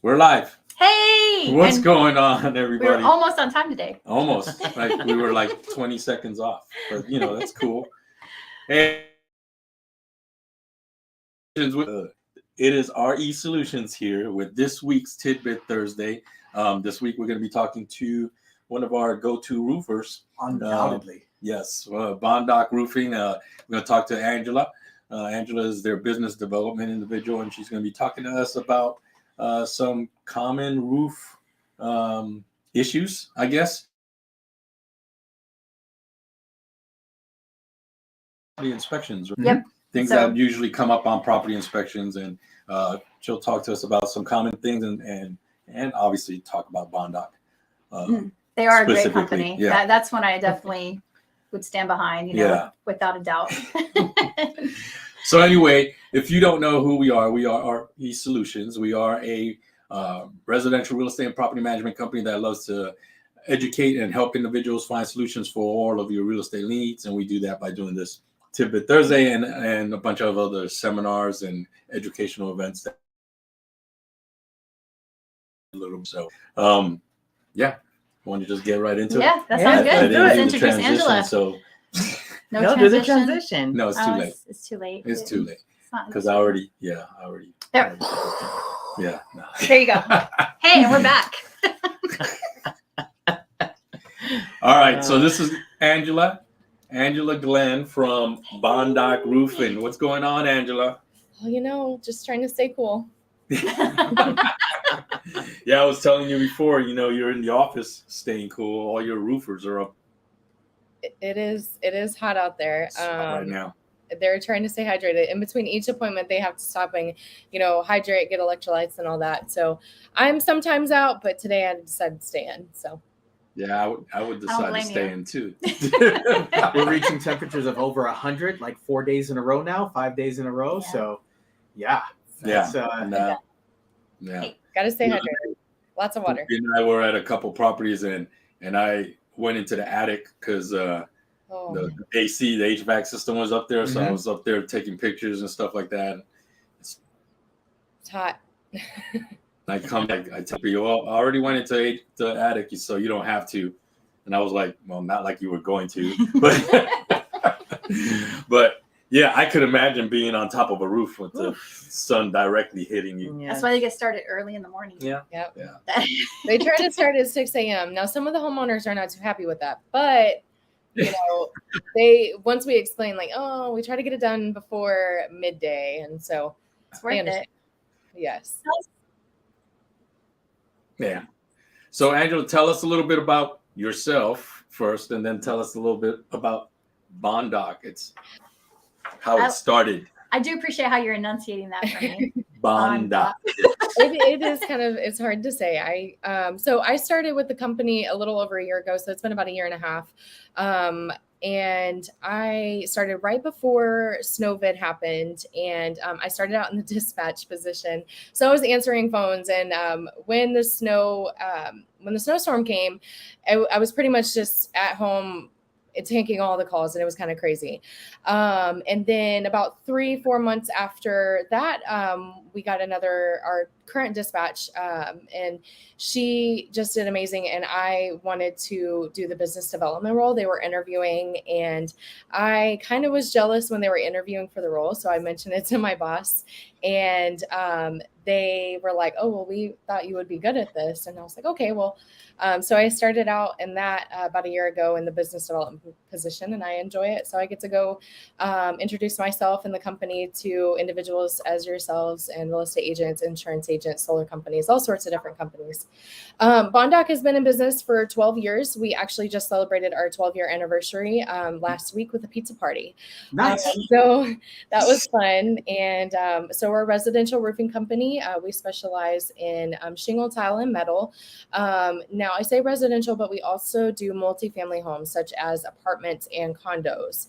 We're live. Hey! What's And going on, we were everybody? almost on time today. Almost. Like we were like 20 seconds off. But that's cool. Hey, it is RE Solutions here with this week's Tidbit Thursday. This week we're going to be talking to one of our go-to roofers. Undoubtedly. Yes, Bondoc Roofing. We're going to talk to Angela. Angela is their business development individual, and she's going to be talking to us about some common roof issues, I guess. Property inspections, right? Yep. Things that usually come up on property inspections, and she'll talk to us about some common things and obviously talk about Bondoc. They are a great company. Yeah. That's one I definitely would stand behind, without a doubt. So anyway, if you don't know who we are RE Solutions. We are a residential real estate and property management company that loves to educate and help individuals find solutions for all of your real estate needs. And we do that by doing this Tidbit Thursday and a bunch of other seminars and educational events. So, yeah. Want to just get right into it? Yeah, that sounds good. Let's introduce Angela. So No, do the transition. No, it's too late. It's too late. It's too late. Because I There. already. There No. you go. Hey, and we're back. All right. So this is Angela Glenn from Bondoc Roofing. What's going on, Angela? Well, just trying to stay cool. Yeah, I was telling you before, you're in the office staying cool. All your roofers are up. It is hot out there. Right now. They're trying to stay hydrated. In between each appointment, they have to stop and, hydrate, get electrolytes and all that. So I'm sometimes out, but today I decided to stay in. So. Yeah, I would decide to stay in too. We're reaching temperatures of over 100, like 4 days in a row now, 5 days in a row. Yeah. So, yeah. Yeah. Got to stay hydrated. Lots of water. And I were at a couple properties and I went into the attic because the AC, the HVAC system was up there. So I was up there taking pictures and stuff like that. It's hot. I tell you, well, I already went into the attic, so you don't have to. And I was like, well, not like you were going to, but yeah, I could imagine being on top of a roof with the sun directly hitting you. Yeah. That's why they get started early in the morning. Yeah. Yep. Yeah. They try to start at 6 a.m. Now, some of the homeowners are not too happy with that, but once we explain, we try to get it done before midday, and so it's worth it. Yes. Yeah. So, Angela, tell us a little bit about yourself first, and then tell us a little bit about Bondoc. It's how it started. I do appreciate how you're enunciating that for me. Bondoc. It is it's hard to say. So I started with the company a little over a year ago. So it's been about a year and a half. And I started right before Snowvid happened, and I started out in the dispatch position. So I was answering phones, and when the snowstorm came, I was pretty much just at home taking all the calls, and it was kind of crazy. And then about 3-4 months after that, we got our current dispatch, and she just did amazing. And I wanted to do the business development role. They were interviewing, and I kind of was jealous when they were interviewing for the role. So I mentioned it to my boss, and they were like, oh, well, we thought you would be good at this. And I was like, okay, well, so I started out in that about a year ago in the business development position, and I enjoy it. So I get to go introduce myself and the company to individuals as yourselves and real estate agents, insurance agents, solar companies, all sorts of different companies. Bondoc has been in business for 12 years. We actually just celebrated our 12-year anniversary last week with a pizza party. Nice. So that was fun. And so we're a residential roofing company. We specialize in shingle, tile, and metal. Now, I say residential, but we also do multifamily homes such as apartments and condos.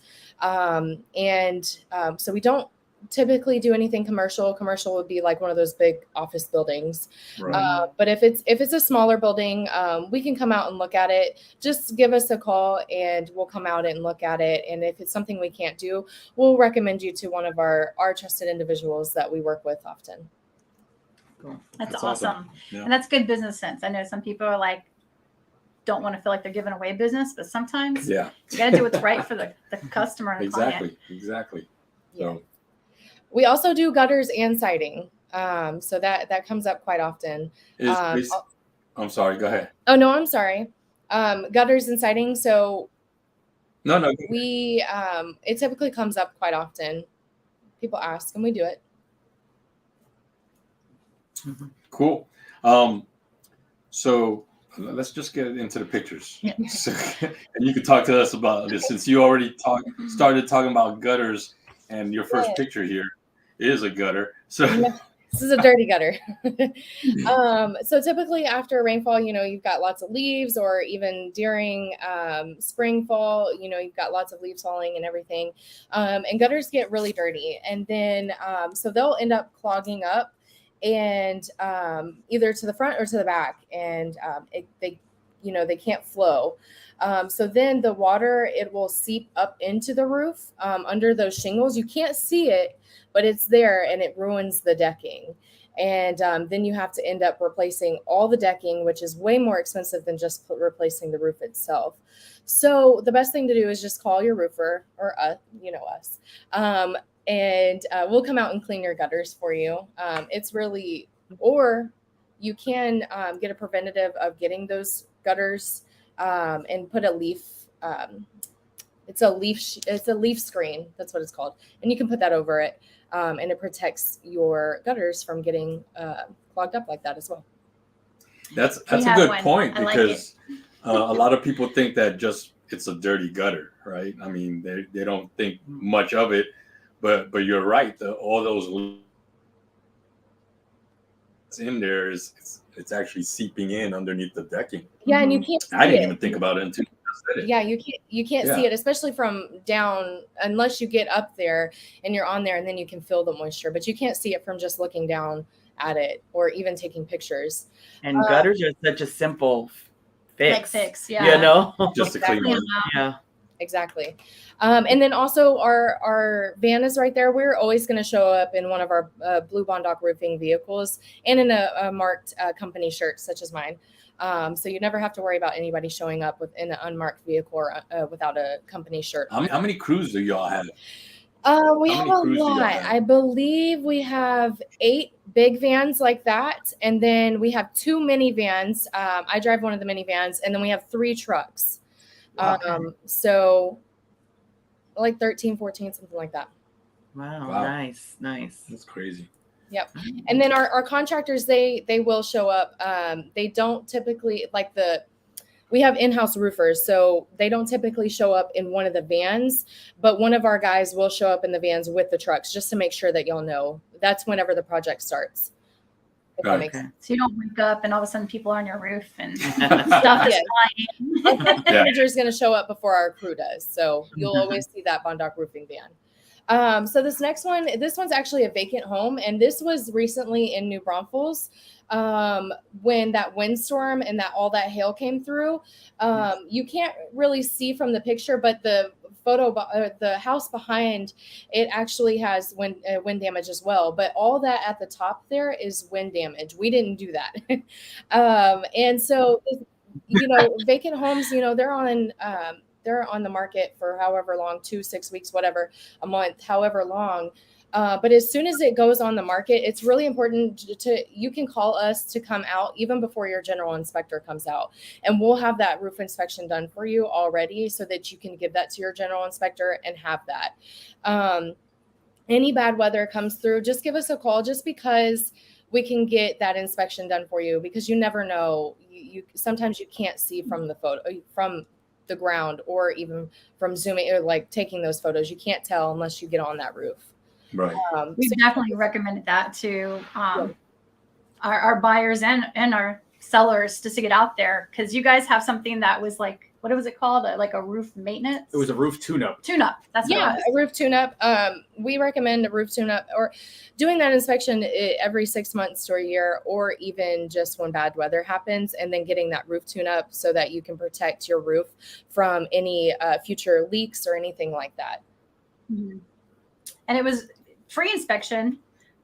So we don't typically do anything commercial. Commercial would be like one of those big office buildings. Right. But if it's a smaller building, we can come out and look at it. Just give us a call and we'll come out and look at it. And if it's something we can't do, we'll recommend you to one of our trusted individuals that we work with often. Cool. That's awesome. Yeah. And that's good business sense. I know some people are like, don't want to feel like they're giving away business, but sometimes Yeah. you got to do what's right for the customer and the client. Exactly. Yeah. So We also do gutters and siding. So that comes up quite often. I'm sorry. Go ahead. Oh no, I'm sorry. Gutters and siding. So No. we it typically comes up quite often. People ask, and we do it. Cool. So let's just get into the pictures. Yeah. So, and you can talk to us about this since you already started talking about gutters, and your first Yeah. picture here is a gutter. So This is a dirty gutter. So typically after rainfall, you've got lots of leaves, or even during spring, fall, you've got lots of leaves falling and everything. And gutters get really dirty. And then, so they'll end up clogging up, and either to the front or to the back. And they can't flow. So then the water, it will seep up into the roof under those shingles. You can't see it, but it's there, and it ruins the decking. And then you have to end up replacing all the decking, which is way more expensive than just replacing the roof itself. So the best thing to do is just call your roofer, or us, and we'll come out and clean your gutters for you. It's really, or you can get a preventative of getting those gutters and put a leaf. It's a leaf screen. That's what it's called. And you can put that over it. And it protects your gutters from getting clogged up like that as well. that's a have good one. point, I like because a lot of people think that just it's a dirty gutter, right? I mean, they don't think much of it, but you're right. All those in there it's actually seeping in underneath the decking. Yeah, and you can't see I didn't it. even think about it until you just said it. Yeah, you can't see Yeah. it, especially from down, unless you get up there and you're on there, and then you can feel the moisture. But you can't see it from just looking down at it or even taking pictures. And gutters are such a simple fix. Like fix, yeah. You know? Just to clean Exactly. them. Yeah. Exactly. And then also our van is right there. We're always going to show up in one of our blue Bondoc Roofing vehicles, and in a marked company shirt such as mine. So you never have to worry about anybody showing up in an unmarked vehicle or without a company shirt. How many crews do y'all have? We How have many a crews do y'all lot. have? I believe we have 8 big vans like that. And then we have 2 minivans. I drive one of the minivans, and then we have 3 trucks. So like 13, 14, something like that. Wow. Wow. Nice. That's crazy. Yep. And then our contractors, they will show up. They don't typically we have in-house roofers, so they don't typically show up in one of the vans, but one of our guys will show up in the vans with the trucks, just to make sure that y'all know that's whenever the project starts. If that Right. makes Okay. sense. So you don't wake up and all of a sudden people are on your roof and stuff Yeah. is flying. Our project Yeah. manager is going to show up before our crew does, so you'll always see that Bondoc Roofing van. So this one's actually a vacant home, and this was recently in New Braunfels when that windstorm and all that hail came through. You can't really see from the picture, but the the house behind it actually has wind damage as well. But all that at the top there is wind damage. We didn't do that. And so, vacant homes, they're on the market for however long, 2, 6 weeks, whatever, a month, however long. But as soon as it goes on the market, it's really important you can call us to come out even before your general inspector comes out. And we'll have that roof inspection done for you already so that you can give that to your general inspector and have that. Any bad weather comes through, just give us a call, just because we can get that inspection done for you, because you never know. Sometimes you can't see from the photo, from the ground, or even from zooming or like taking those photos. You can't tell unless you get on that roof. Right. We've definitely recommended that to our buyers and our sellers, just to get out there, because you guys have something that was like, what was it called? Like a roof maintenance? It was a roof tune-up. Tune-up. That's what it was. A roof tune-up. We recommend a roof tune-up, or doing that inspection every 6 months to a year, or even just when bad weather happens, and then getting that roof tune-up so that you can protect your roof from any future leaks or anything like that. Mm-hmm. And it was free inspection,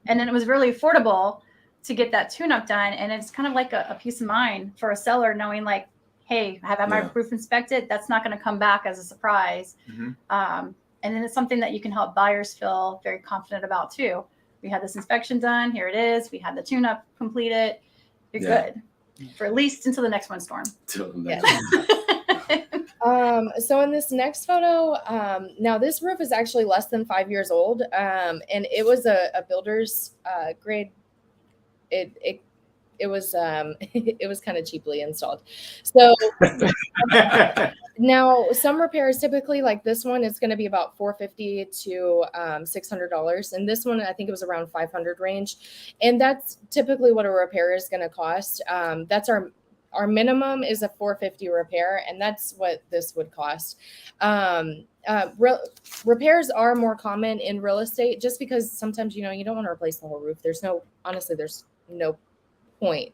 and then it was really affordable. to get that tune-up done. And it's kind of like a peace of mind for a seller knowing like, hey, have I had my roof inspected? That's not going to come back as a surprise. And then it's something that you can help buyers feel very confident about too. We had this inspection done. Here it is. We had the tune-up completed. You're good for at least until the next windstorm. Till the next So in this next photo, now this roof is actually less than 5 years old, and it was a builder's grade. It was it was kind of cheaply installed. So now some repairs, typically like this one, it's going to be about $450 to $600, and this one I think it was around 500 range, and that's typically what a repair is going to cost. That's our minimum is a $450 repair, and that's what this would cost. Repairs are more common in real estate just because sometimes, you don't want to replace the whole roof. There's no point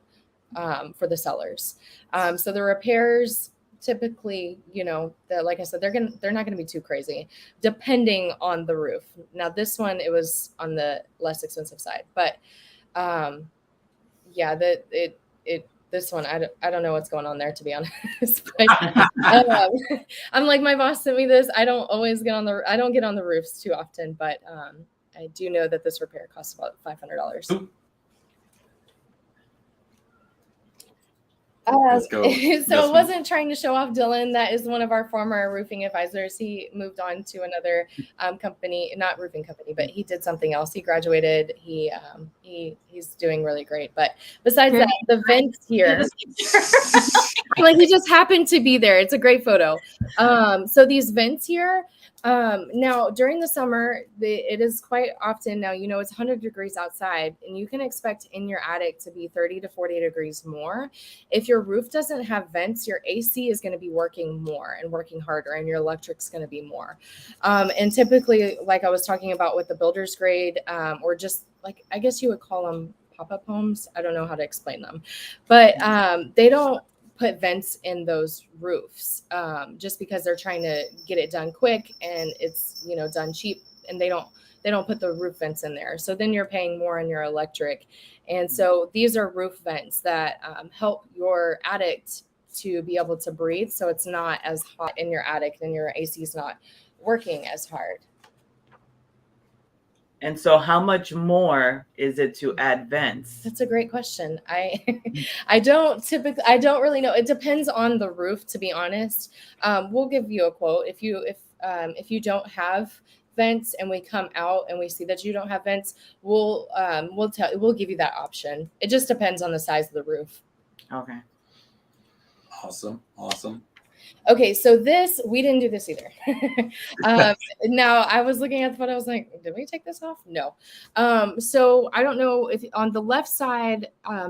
for the sellers. So the repairs typically, like I said, they're not gonna be too crazy depending on the roof. Now this one, it was on the less expensive side, but this one, I don't know what's going on there, to be honest. But, I'm like, my boss sent me this. I don't get on the roofs too often, but I do know that this repair costs about $500. Let's go. So it wasn't trying to show off Dylan. That is one of our former roofing advisors. He moved on to another company, not roofing company, but he did something else. He graduated. He's doing really great. But besides that, the vents here, like he just happened to be there. It's a great photo. So these vents here, now during the summer, it is quite often now, it's 100 degrees outside, and you can expect in your attic to be 30 to 40 degrees more. If your roof doesn't have vents, your AC is going to be working more and working harder, and your electric's going to be more. And typically, like I was talking about with the builder's grade, or just like, I guess you would call them pop-up homes. I don't know how to explain them, but they don't put vents in those roofs just because they're trying to get it done quick, and it's done cheap, and they don't put the roof vents in there. So then you're paying more on your electric. And so these are roof vents that help your attic to be able to breathe, so it's not as hot in your attic and your AC is not working as hard. And so how much more is it to add vents? That's a great question. I don't really know. It depends on the roof, to be honest. We'll give you a quote. If you don't have vents and we come out and we see that you don't have vents, we'll give you that option. It just depends on the size of the roof. Okay. Awesome. Okay, so we didn't do this either. Now I was looking at the photo, I was like, did we take this off? No. So I don't know if on the left side,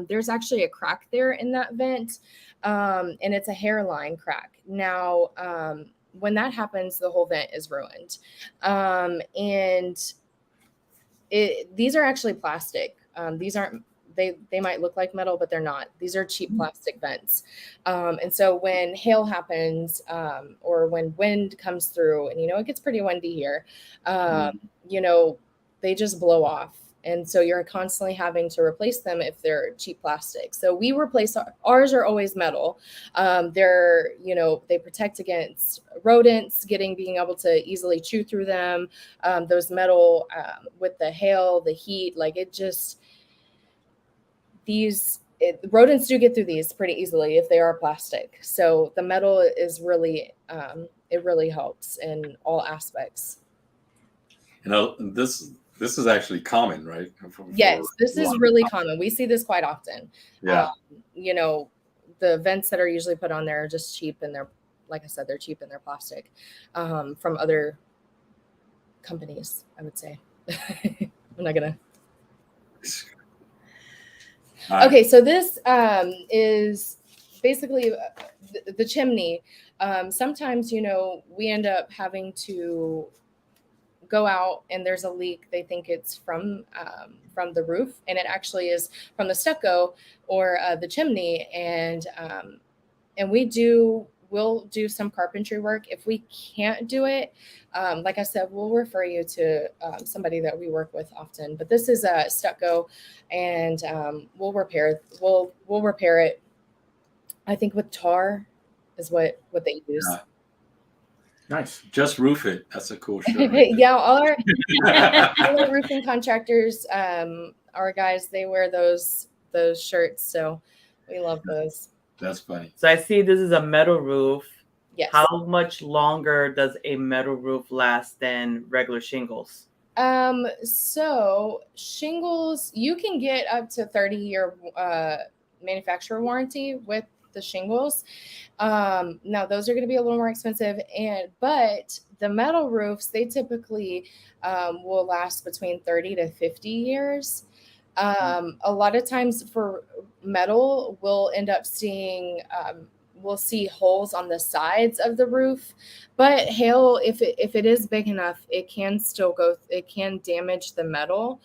there's actually a crack there in that vent, and it's a hairline crack. Now, when that happens, the whole vent is ruined. And these are actually plastic. These aren't, they might look like metal, but they're not. These are cheap plastic vents. And so when hail happens, or when wind comes through, and it gets pretty windy here, they just blow off. And so you're constantly having to replace them if they're cheap plastic. So we replace ours are always metal. They protect against rodents being able to easily chew through them. Those metal with the hail, the heat, rodents do get through these pretty easily if they are plastic. So the metal is really, it really helps in all aspects. This is actually common, right? Yes, this is really common. We see this quite often. Yeah. The vents that are usually put on there are just cheap, and like I said, they're cheap and they're plastic from other companies, I would say. I'm not gonna. Okay, so this is basically the chimney. Sometimes, we end up having to go out and there's a leak. They think it's from the roof, and it actually is from the stucco or the chimney. And we'll will do some carpentry work. If we can't do it, like I said, we'll refer you to somebody that we work with often. But this is a stucco, and we'll repair it. I think with tar is what they use. Yeah. Nice. Just roof it. That's a cool shirt. Right Yeah, all our roofing contractors, our guys, they wear those shirts, so we love those. That's funny. So I see this is a metal roof. Yes. How much longer does a metal roof last than regular shingles? So shingles, you can get up to 30-year manufacturer warranty with the shingles. Now those are going to be a little more expensive, but the metal roofs, they typically will last between 30 to 50 years. A lot of times for metal, we'll end up seeing we'll see holes on the sides of the roof, but hail, if it is big enough, it can damage the metal.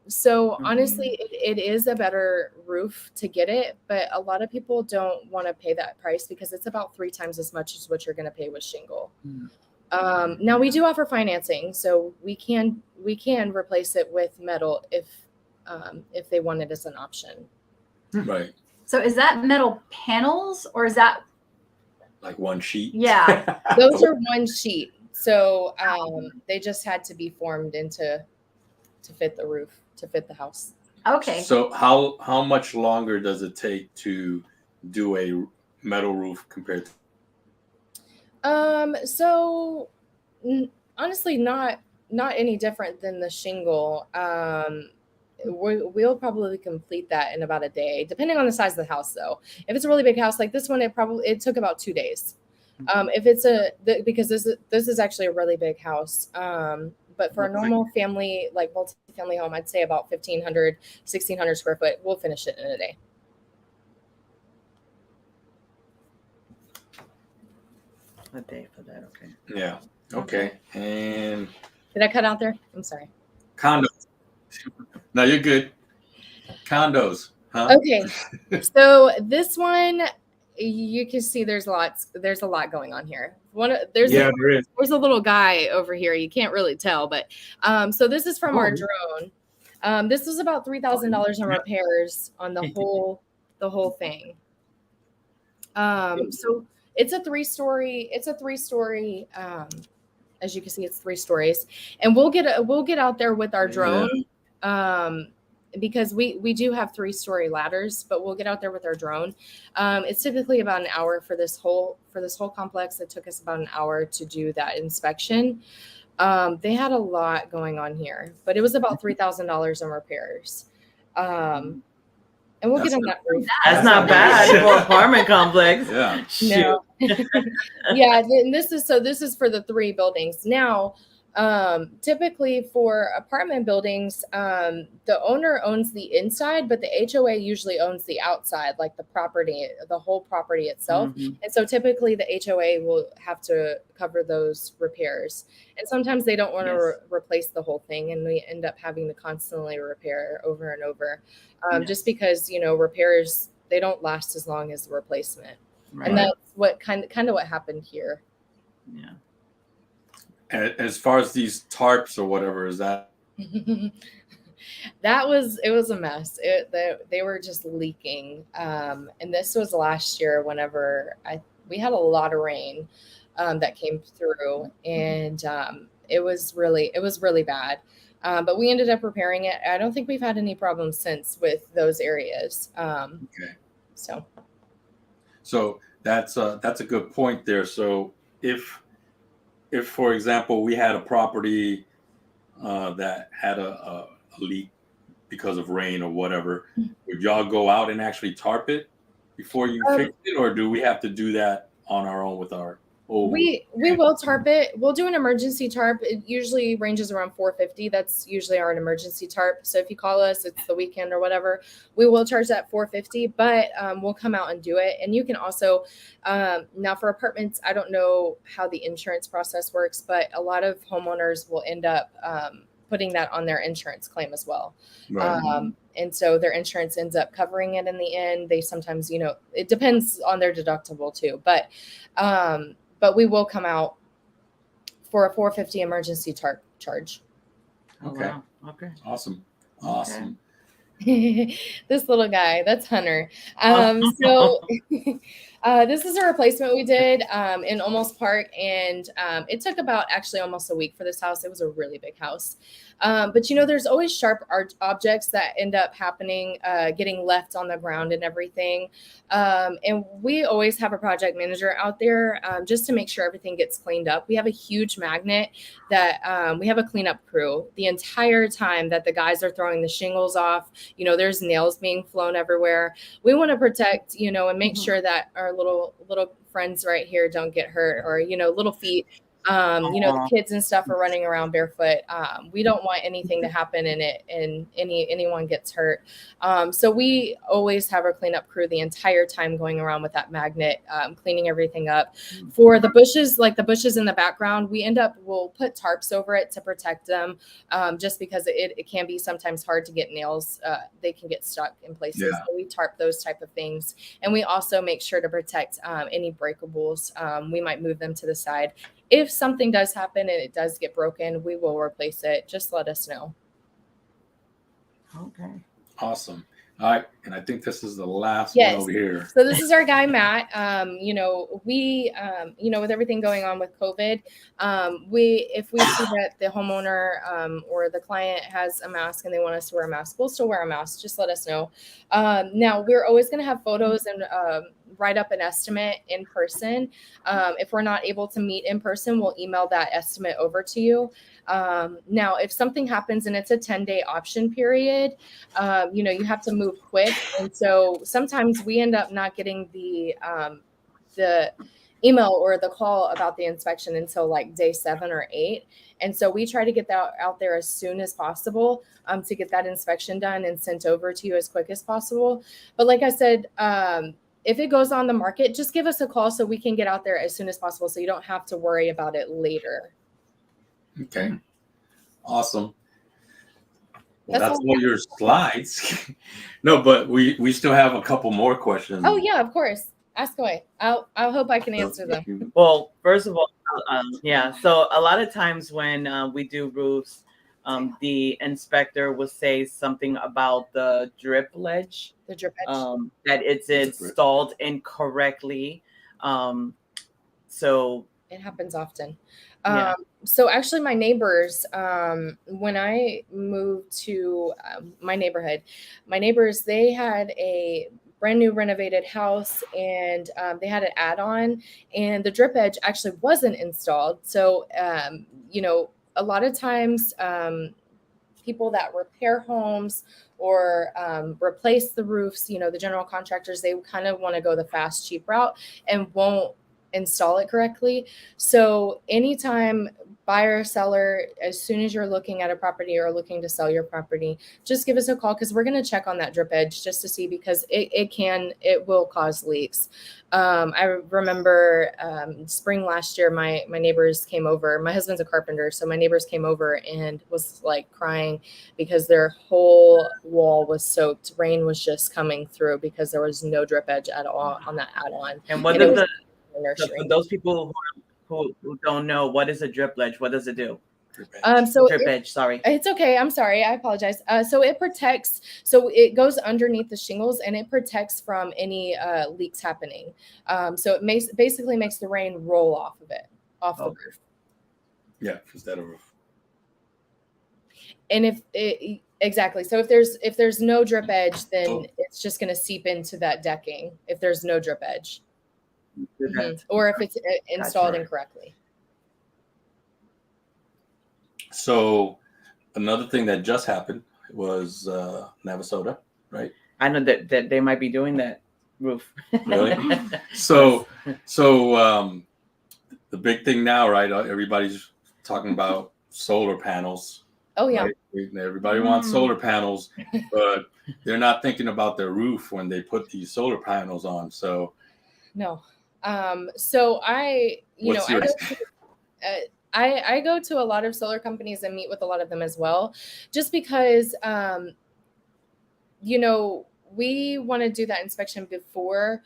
So honestly, it is a better roof to get it, but a lot of people don't want to pay that price because it's about 3 times as much as what you're going to pay with shingle. Now we do offer financing, so we can replace it with metal if they want it as an option. Right. So is that metal panels or is that Like one sheet. Yeah. Those are one sheet, so they just had to be formed to fit the roof, to fit the house. Okay. So how much longer does it take to do a metal roof compared to? So honestly, not any different than the shingle. We'll probably complete that in about a day, depending on the size of the house. Though, if it's a really big house like this one, it took about 2 days. If it's because this is actually a really big house. But for a normal family, like multi-family home, I'd say about 1,500, 1,600 square foot. We'll finish it in a day. A day for that, okay. Yeah. Okay. And Did I cut out there? I'm sorry. condos. No, you're good. Condos, huh? Okay. So this one, you can see there's a lot going on here. There's a little guy over here. You can't really tell, but so this is from our drone. This was about $3,000 in repairs on the whole thing. So it's a 3-story. As you can see, it's 3 stories, and we'll get out there with our drone. Because we do have 3-story ladders, but we'll get out there with our drone. It's typically about an hour for this whole complex. It took us about an hour to do that inspection. They had a lot going on here, but it was about $3,000 in repairs. And we'll get on that roof. That's not bad for an apartment complex. Yeah. No. Yeah, and this is for the 3 buildings. Now, typically for apartment buildings, the owner owns the inside, but the HOA usually owns the outside, like the whole property itself. Mm-hmm. And so typically the HOA will have to cover those repairs. And sometimes they don't want to replace the whole thing, and we end up having to constantly repair over and over, just because, repairs, they don't last as long as the replacement. Right. And that's what kind of what happened here. Yeah. As far as these tarps or whatever, is that? It was a mess. They were just leaking. And this was last year whenever we had a lot of rain that came through, and it was really bad. But we ended up repairing it. I don't think we've had any problems since with those areas. Okay. So that's a good point there. So if for example, we had a property that had a leak because of rain or whatever, would y'all go out and actually tarp it before you fix it, or do we have to do that on our own with our old? We will tarp it. We'll do an emergency tarp. It usually ranges around $450. That's usually our emergency tarp. So if you call us, it's the weekend or whatever, we will charge that $450, but we'll come out and do it. And you can also, now for apartments, I don't know how the insurance process works, but a lot of homeowners will end up putting that on their insurance claim as well. Right. And so their insurance ends up covering it in the end. They sometimes, it depends on their deductible too, but we will come out for a $450 emergency charge. Oh, Okay. wow. Okay. Awesome. This little guy, that's Hunter. So this is a replacement we did in Olmos Park, and it took about actually almost a week for this house. It was a really big house. But there's always sharp objects that end up happening, getting left on the ground and everything. And we always have a project manager out there just to make sure everything gets cleaned up. We have a huge magnet that we have a cleanup crew the entire time that the guys are throwing the shingles off. There's nails being flown everywhere. We want to protect, and make sure that our little friends right here don't get hurt, or, little feet. The kids and stuff are running around barefoot. We don't want anything to happen in it and anyone gets hurt. So we always have our cleanup crew the entire time going around with that magnet, cleaning everything up. For the bushes, like the bushes in the background, we'll put tarps over it to protect them, just because it can be sometimes hard to get nails. They can get stuck in places. Yeah. So we tarp those type of things. And we also make sure to protect any breakables. We might move them to the side. If something does happen and it does get broken, we will replace it. Just let us know. Okay. Awesome. All right. And I think this is the last Yes. one over here. So this is our guy, Matt. We, with everything going on with COVID, if we see that the homeowner or the client has a mask and they want us to wear a mask, we'll still wear a mask. Just let us know. Now, we're always going to have photos and write up an estimate in person. If we're not able to meet in person, we'll email that estimate over to you. Now, if something happens and it's a 10-day option period, you have to move quick. And so sometimes we end up not getting the email or the call about the inspection until like day 7 or 8. And so we try to get that out there as soon as possible, to get that inspection done and sent over to you as quick as possible. But like I said, if it goes on the market, just give us a call so we can get out there as soon as possible, so you don't have to worry about it later. Okay. Awesome. Well, That's that's all. all your slides. No, but we still have a couple more questions. Oh yeah, of course. Ask away. I hope I can answer them. Well, first of all, so a lot of times when we do roofs, the inspector will say something about the drip ledge, The drip edge. that it's installed incorrectly. So It happens often. Yeah. So actually my neighbors, when I moved to my neighborhood, my neighbors, they had a brand new renovated house, and they had an add-on, and the drip edge actually wasn't installed. So, a lot of times people that repair homes or replace the roofs, the general contractors, they kind of want to go the fast, cheap route and won't install it correctly. So anytime buyer or seller, as soon as you're looking at a property or looking to sell your property, just give us a call, because we're going to check on that drip edge just to see, because it will cause leaks. I remember spring last year, my neighbors came over. My husband's a carpenter, so my neighbors came over and was like crying because their whole wall was soaked. Rain was just coming through because there was no drip edge at all on that add-on. and what does so for those people who don't know, what is a drip ledge? What does it do? Drip edge, sorry. It's okay. I'm sorry. I apologize. So it protects. So it goes underneath the shingles and it protects from any leaks happening. So it basically makes the rain roll off of it, off the roof. Yeah, instead of roof. And exactly. So if there's no drip edge, then it's just going to seep into that decking. If there's no drip edge, or if it's installed incorrectly. So another thing that just happened was Navasota, right? I know that they might be doing that roof. Really? So the big thing now, right? Everybody's talking about solar panels. Oh yeah. Right? Everybody wants solar panels, but they're not thinking about their roof when they put these solar panels on. So no. So I go to a lot of solar companies and meet with a lot of them as well, just because we want to do that inspection before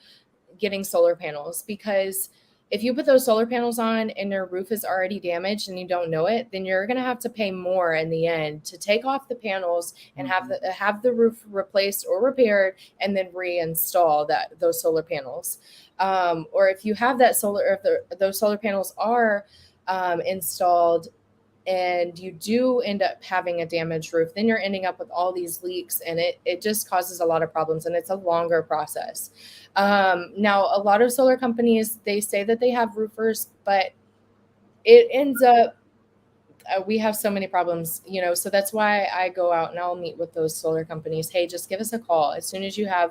getting solar panels, because if you put those solar panels on and your roof is already damaged and you don't know it, then you're going to have to pay more in the end to take off the panels and have the roof replaced or repaired and then reinstall those solar panels. Or if you have that those solar panels are installed and you do end up having a damaged roof, then you're ending up with all these leaks, and it just causes a lot of problems, and it's a longer process. Now, a lot of solar companies, they say that they have roofers, but it ends up, we have so many problems, so that's why I go out and I'll meet with those solar companies. Hey, just give us a call. As soon as you have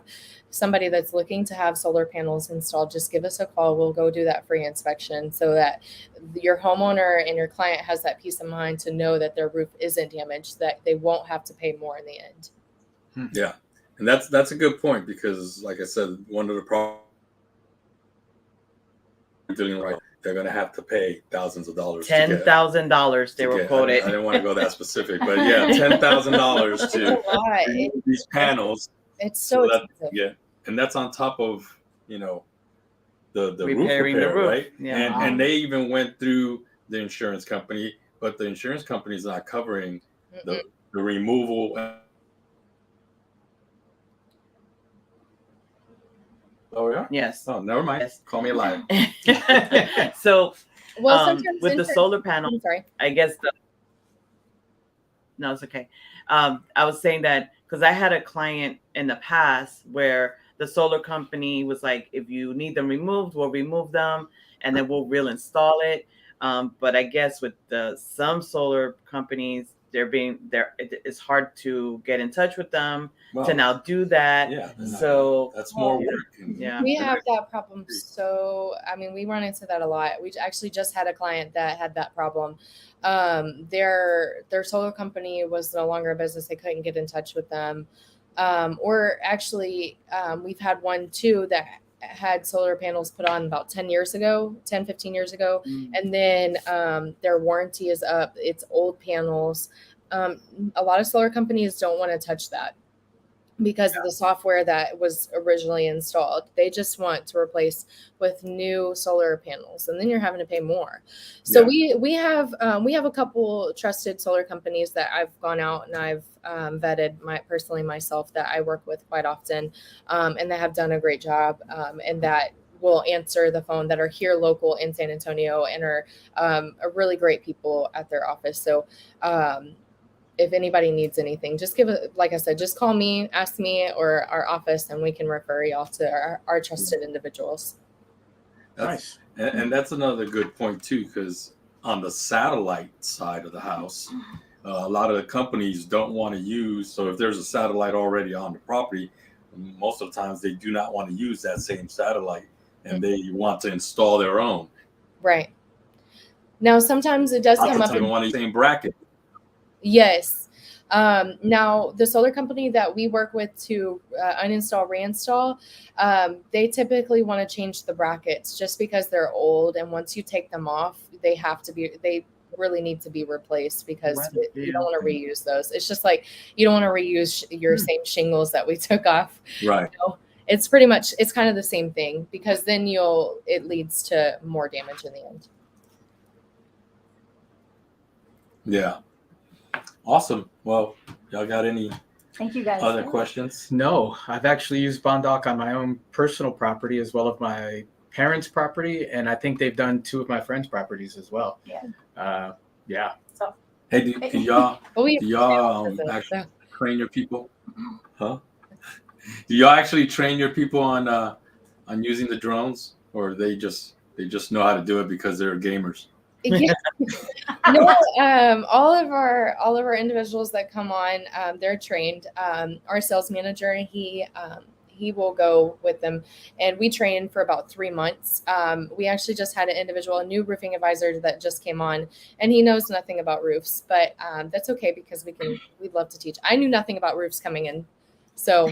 somebody that's looking to have solar panels installed, just give us a call. We'll go do that free inspection so that your homeowner and your client has that peace of mind to know that their roof isn't damaged, that they won't have to pay more in the end. Yeah. And that's a good point, because like I said, one of the problems dealing right, they're going to have to pay thousands of dollars. $10,000 they were quoted. I didn't want to go that specific, but yeah, $10,000 to remove these panels. It's so expensive. Yeah, and that's on top of the roof Repairing repair, the roof. right? Yeah. And they even went through the insurance company, but the insurance company is not covering the removal. Oh yeah. Yes. Oh, never mind. Yes. Call me a liar. So, sometimes with the solar panel, I'm sorry. I guess no, it's okay. I was saying that because I had a client in the past where the solar company was like, if you need them removed, we'll remove them and then we'll reinstall it. But I guess with some solar companies, it's hard to get in touch with them to now do that. Yeah. So that's more work. Yeah. We have that problem. So, we run into that a lot. We actually just had a client that had that problem. Their solar company was no longer a business. They couldn't get in touch with them. Or actually, we've had one too that had solar panels put on about 15 years ago. And then their warranty is up. It's old panels. A lot of solar companies don't want to touch that because of the software that was originally installed. They just want to replace with new solar panels, and then you're having to pay more. So we have a couple trusted solar companies that I've gone out and I've vetted myself that I work with quite often, and that have done a great job, and that will answer the phone, that are here local in San Antonio and are really great people at their office. So if anybody needs anything, just just call me, ask me, or our office, and we can refer y'all to our trusted individuals. Nice. And that's another good point too, because on the satellite side of the house, a lot of the companies don't want to use. So if there's a satellite already on the property, most of the times they do not want to use that same satellite, and they want to install their own. Right. Now, sometimes it does come up. They want the same bracket. Yes. Now, the solar company that we work with to uninstall, reinstall, they typically want to change the brackets just because they're old. And once you take them off, they really need to be replaced because you don't want to reuse those. It's just like you don't want to reuse your same shingles that we took off. Right. It's pretty much, it's kind of the same thing, because then it leads to more damage in the end. Yeah. Awesome. Well, y'all got any Thank you guys. other questions? No, I've actually used Bondoc on my own personal property as well as my parents' property, and I think they've done 2 of my friends' properties as well. Yeah. So, Hey, do y'all actually train your people? Huh? Do y'all actually train your people on using the drones, or they just know how to do it because they're gamers? Yeah. No, all of our individuals that come on, they're trained. Our sales manager, he will go with them, and we train for about 3 months. We actually just had a new roofing advisor that just came on, and he knows nothing about roofs, but that's okay because we'd love to teach. I knew nothing about roofs coming in, so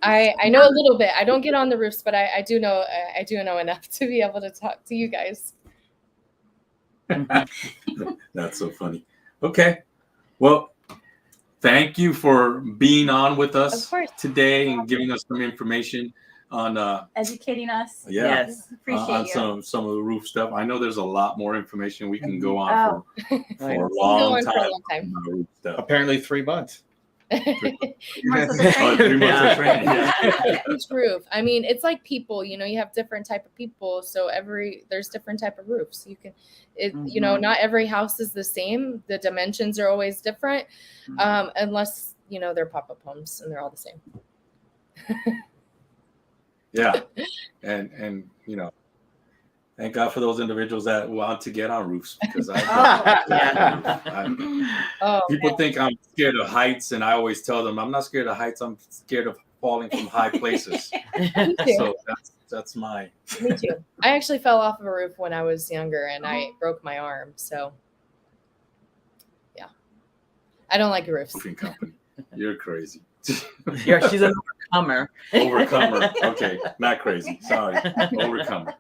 I know a little bit. I don't get on the roofs, but I do know enough to be able to talk to you guys. That's so funny. Okay. Well, thank you for being on with Of us course. today and giving us some information on Educating us. Yes. Appreciate on you. some of the roof stuff. I know there's a lot more information we can go on Oh. for a We'll go long on for a time. long time. on the roof stuff. Apparently 3 months. Months of the Oh, training. 3 months of training. Yeah. Each roof. I mean, it's like people. You know, you have different type of people, so there's different type of roofs. You can, you know, not every house is the same. The dimensions are always different, unless you know they're pop-up homes and they're all the same. Yeah, and you know, thank God for those individuals that want to get on roofs because Oh, people think I'm scared of heights, and I always tell them I'm not scared of heights. I'm scared of falling from high places. me too. So that's my Me too. I actually fell off of a roof when I was younger and I broke my arm. So, yeah, I don't like roofs. roofing company. You're crazy. She's an overcomer. Overcomer. Okay, not crazy. Sorry, overcomer.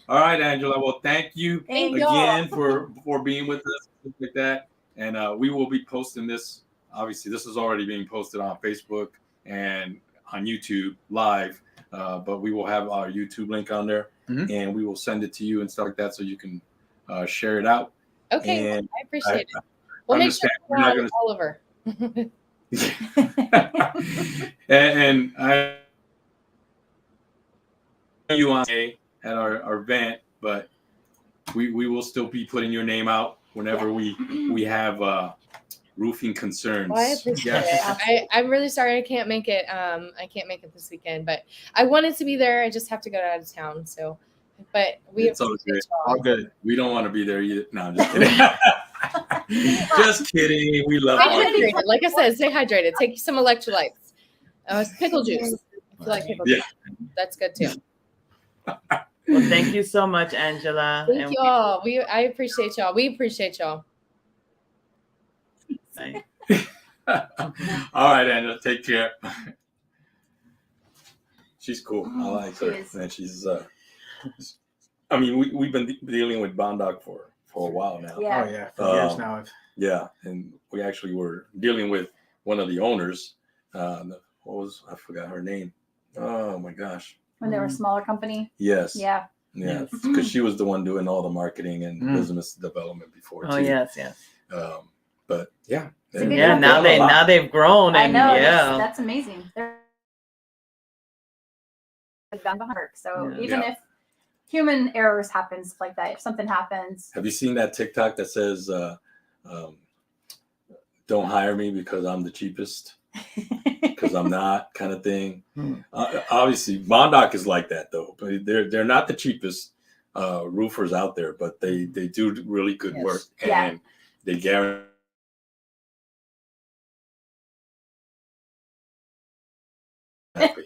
All right, Angela. Well, thank you Thank again for being with us, things like that. And we will be posting this. Obviously, this is already being posted on Facebook and on YouTube live. But we will have our YouTube link on there, and we will send it to you and stuff like that, so you can share it out. Okay, And I appreciate it. We'll make sure we're not gonna. all over. and I you on at our event, but we will still be putting your name out whenever we have roofing concerns. Well, I appreciate it. I'm really sorry I can't make it. I can't make it this weekend, but I wanted to be there. I just have to go out of town. So, but It's all good. All good. We don't want to be there either. No, I'm just kidding. Just kidding. We love Stay our hydrated. Like I said, stay hydrated. Take some electrolytes. Pickle juice. If you like pickle juice, that's good too. Well, thank you so much, Angela. Thank y'all. I appreciate y'all. We appreciate y'all. All right, Angela. Take care. She's cool. I like her. And she's I mean, we've been dealing with Bondoc for a while now. Yeah. Oh yeah, for years now. Yeah, and we actually were dealing with one of the owners. I forgot her name. Oh my gosh. When they were a smaller company. Yes. Yeah. Yeah, because she was the one doing all the marketing and business development before. Oh, too. yes. But yeah. Yeah, now they've grown, and I know. yeah, That's amazing. They're done behind work. So even if human errors happen, stuff like that, if something happens. Have you seen that TikTok that says, "Don't hire me because I'm the cheapest"? Because I'm not, kind of thing. Obviously, Bondoc is like that though. But they're not the cheapest roofers out there, but they do really good work, and they guarantee.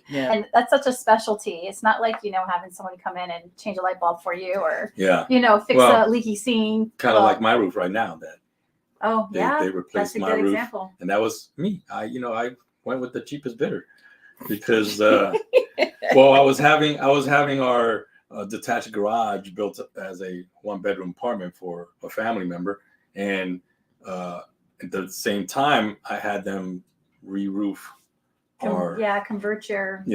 Yeah. And that's such a specialty. It's not like, having someone come in and change a light bulb for you or, fix a leaky sink. Kind of like my roof right now that they replaced my roof. Example. And that was me. I went with the cheapest bidder because, I was having our detached garage built as a 1-bedroom apartment for a family member. And at the same time, I had them re-roof convert your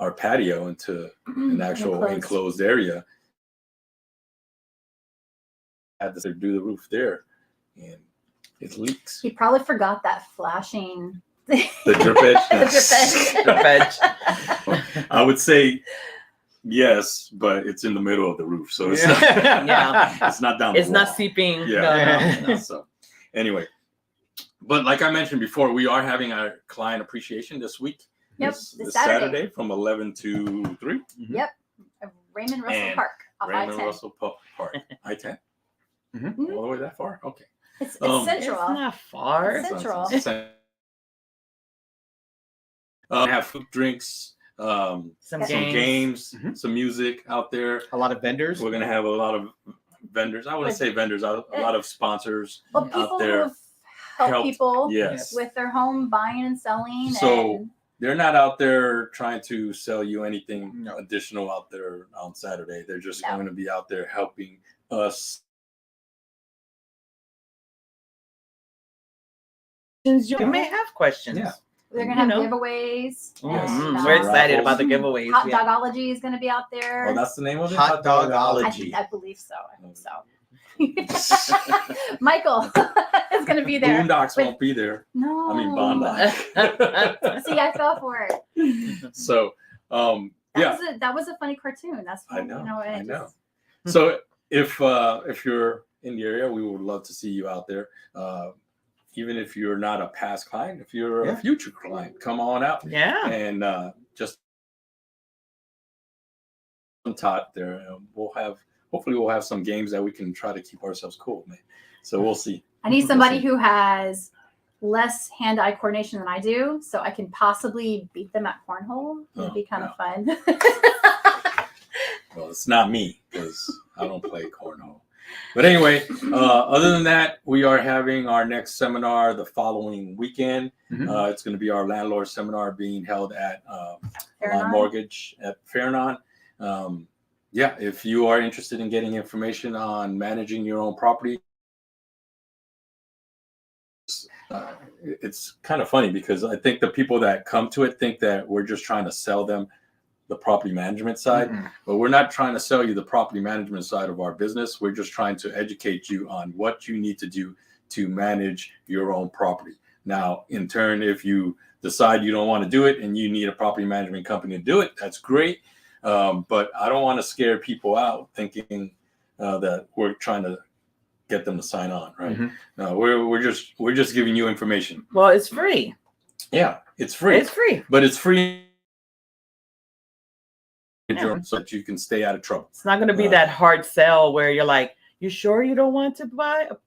our patio into an actual enclosed area. I had to do the roof there, and it leaks. He probably forgot that flashing. The drip edge. The drip edge. I would say yes, but it's in the middle of the roof, so it's not, it's not down. It's the not wall. seeping. Yeah. No. So anyway, but like I mentioned before, we are having our client appreciation this week. Yep, this Saturday from 11 to 3. Yep, Raymond Russell And Park. Raymond I-10. Russell Park. I-10. All the way that far? Okay. It's Central. It's not far. It's Central. Have food, drinks, some games, some music out there. A lot of vendors. We're gonna have a lot of vendors. I wouldn't say vendors. A lot of sponsors people out there. who've helped people Yes. with their home buying and selling. So they're not out there trying to sell you anything additional out there on Saturday. They're just going to be out there helping us You may have questions. Yeah. They're gonna have You know. giveaways. Yes. and, We're excited about the Hot giveaways. Yeah. Dogology is gonna be out there. Oh, that's the name of it? Hot Dogology. I believe so. I hope so. Michael is gonna be there. Boondocks with- won't be there. No. I mean, Bondoc. See, I fell for it. So, yeah. That was a funny cartoon. That's I know, You know, I it know. just- So if you're in the area, we would love to see you out there. Even if you're not a past client, if you're a future client, come on out Yeah. and just Todd there. Hopefully we'll have some games that we can try to keep ourselves cool, man. So we'll see. I need somebody who has less hand-eye coordination than I do, so I can possibly beat them at cornhole. It'd be kind of fun. Well, it's not me because I don't play cornhole. But anyway, other than that, we are having our next seminar the following weekend. It's going to be our landlord seminar being held at Line Mortgage at Fairnon. Yeah, if you are interested in getting information on managing your own property, it's kind of funny because I think the people that come to it think that we're just trying to sell them the property management side, but we're not trying to sell you the property management side of our business. We're just trying to educate you on what you need to do to manage your own property. Now, in turn, if you decide you don't want to do it and you need a property management company to do it, that's great. But I don't want to scare people out thinking that we're trying to get them to sign on, right? No, we're just giving you information. Well, it's free. Yeah, it's free. It's free. But it's free so that you can stay out of trouble. It's not going to be that hard sell where you're like, you sure you don't want to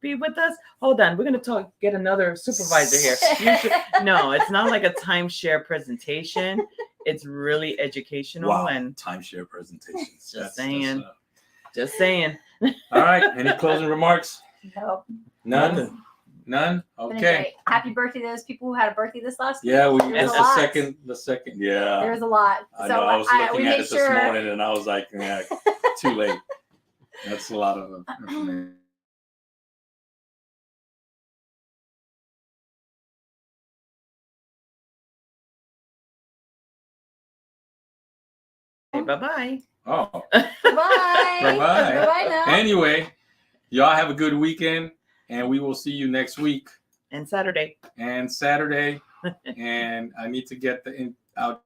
be with us? Hold on, we're going to get another supervisor here. No, it's not like a timeshare presentation. It's really educational. Wow, and timeshare presentations. Just saying. Just saying. All right. Any closing remarks? Nope. None. None. Been Okay. great. Happy birthday to those people who had a birthday this last week. Yeah, There's that's a lot. the second. Yeah. There was a lot. I So know. I was we looking at made it this morning, and I was like, yeah, too late. That's a lot of information. Hey, bye-bye. Oh. Bye. Bye-bye. Bye now. Anyway, y'all have a good weekend, and we will see you next week And Saturday. and Saturday. And I need to get out